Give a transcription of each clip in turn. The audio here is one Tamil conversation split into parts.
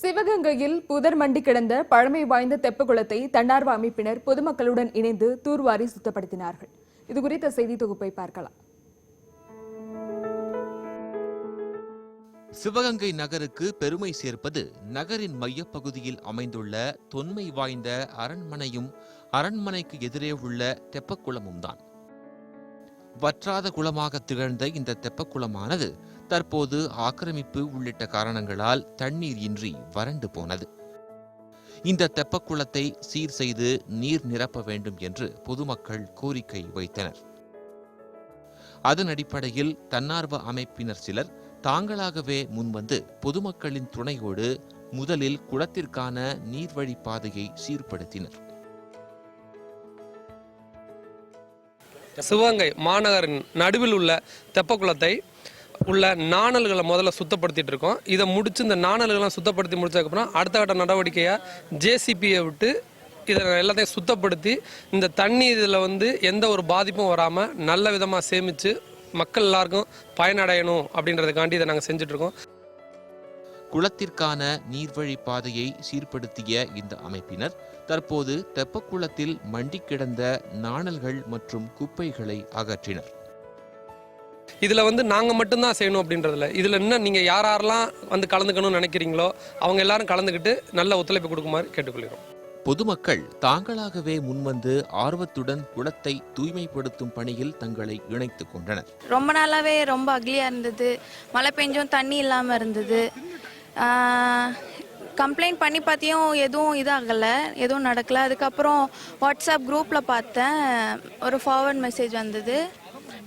சிவகங்கையில் புதர் மண்டி கிடந்த பழமை வாய்ந்த தெப்பக்குளத்தை தன்னார்வ அமைப்பினர் பொதுமக்களுடன் இணைந்து தூர்வாரி சுத்தப்படுத்தினார்கள். இதுகுறித்த செய்தி தொகுப்பை பார்க்கலாம். சிவகங்கை நகருக்கு பெருமை சேர்ப்பது நகரின் மையப்பகுதியில் அமைந்துள்ள தொன்மை வாய்ந்த அரண்மனையும் அரண்மனைக்கு எதிரே உள்ள தெப்பக்குளமும் தான். வற்றாத குளமாக திகழ்ந்த இந்த தெப்பக்குளமானது தற்போது ஆக்கிரமிப்பு உள்ளிட்ட காரணங்களால் தண்ணீர் இன்றி வறண்டு போனது. இந்த தெப்பக்குளத்தை சீர் செய்து நீர் நிரப்ப வேண்டும் என்று பொதுமக்கள் கோரிக்கை வைத்தனர். அதன் அடிப்படையில் தன்னார்வ அமைப்பினர் சிலர் தாங்களாகவே முன்வந்து பொதுமக்களின் துணையோடு முதலில் குளத்திற்கான நீர்வழி பாதையை சீர்படுத்தினர். சிவகங்கை மாநகரின் நடுவில் உள்ள தெப்பக்குளத்தை உள்ள நாணல்களை முதல்ல சுத்தப்படுத்திட்டு இருக்கோம். இதை முடிச்சு இந்த நாணல்களை சுத்தப்படுத்தி முடிச்சதுக்கப்புறம் அடுத்த கட்ட நடவடிக்கையாக ஜேசிபியை விட்டு இதை எல்லாத்தையும் சுத்தப்படுத்தி இந்த தண்ணி இதில் எந்த ஒரு பாதிப்பும் வராமல் நல்ல விதமாக சேமித்து மக்கள் எல்லாருக்கும் பயனடையணும் அப்படின்றதுக்காண்டி இதை நாங்கள் செஞ்சுட்ருக்கோம். குளத்திற்கான நீர்வழி பாதையை சீர்படுத்திய இந்த அமைப்பினர் தற்போது தெப்பக்குளத்தில் மண்டி கிடந்த நாணல்கள் மற்றும் குப்பைகளை அகற்றினர். இதில் நாங்கள் மட்டும்தான் செய்யணும் அப்படின்றதில்ல. இதில் இன்னும் நீங்கள் யாரெல்லாம் கலந்துக்கணும்னு நினைக்கிறீங்களோ அவங்க எல்லாரும் கலந்துக்கிட்டு நல்ல ஒத்துழைப்பு கொடுக்குமாறு கேட்டுக்கொள்கிறோம். பொதுமக்கள் தாங்களாகவே முன்வந்து ஆர்வத்துடன் குளத்தை தூய்மைப்படுத்தும் பணியில் தங்களை இணைத்துக் கொண்டனர். ரொம்ப நாளாவே ரொம்ப அக்லியா இருந்தது. மழை பெஞ்சும் தண்ணி இல்லாமல் இருந்தது. கம்ப்ளைண்ட் பண்ணி பார்த்தியும் எதுவும் இதாகலை, எதுவும் நடக்கலை. அதுக்கப்புறம் வாட்ஸ்அப் குரூப்பில் பார்த்தேன், ஒரு ஃபார்வர்ட் மெசேஜ் வந்தது,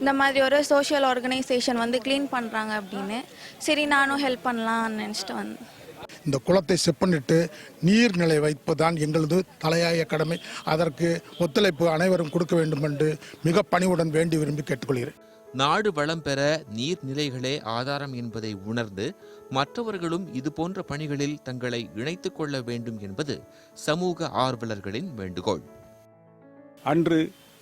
இந்த மாதிரி ஒரு சோஷியல் ஆர்கனைசேஷன் க்ளீன் பண்ணுறாங்க அப்படின்னு. சரி நானும் ஹெல்ப் பண்ணலான்னு நினச்சிட்டு வந்தேன். இந்த குளத்தை செப்பனிட்டு நீர்நிலை வைப்பதுதான் எங்களது தலையாய கடமை. அதற்கு ஒத்துழைப்பு அனைவரும் கொடுக்க வேண்டும் என்று மிக பணிவுடன் வேண்டி விரும்பி கேட்டுக்கொள்கிறேன். நாடு வளம் பெற நீர்நிலைகளே ஆதாரம் என்பதை உணர்ந்து மற்றவர்களும் இதுபோன்ற பணிகளில் தங்களை இணைத்துக் கொள்ள வேண்டும் என்பது சமூக ஆர்வலர்களின் வேண்டுகோள். அன்று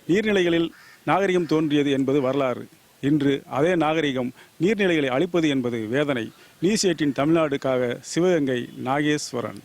நீர்நிலைகளில் நாகரிகம் தோன்றியது என்பது வரலாறு. இன்று அதே நாகரிகம் நீர்நிலைகளை அழிப்பது என்பது வேதனை. நியூஸ் 18 தமிழ்நாடுக்காக சிவகங்கை நாகேஸ்வரன்.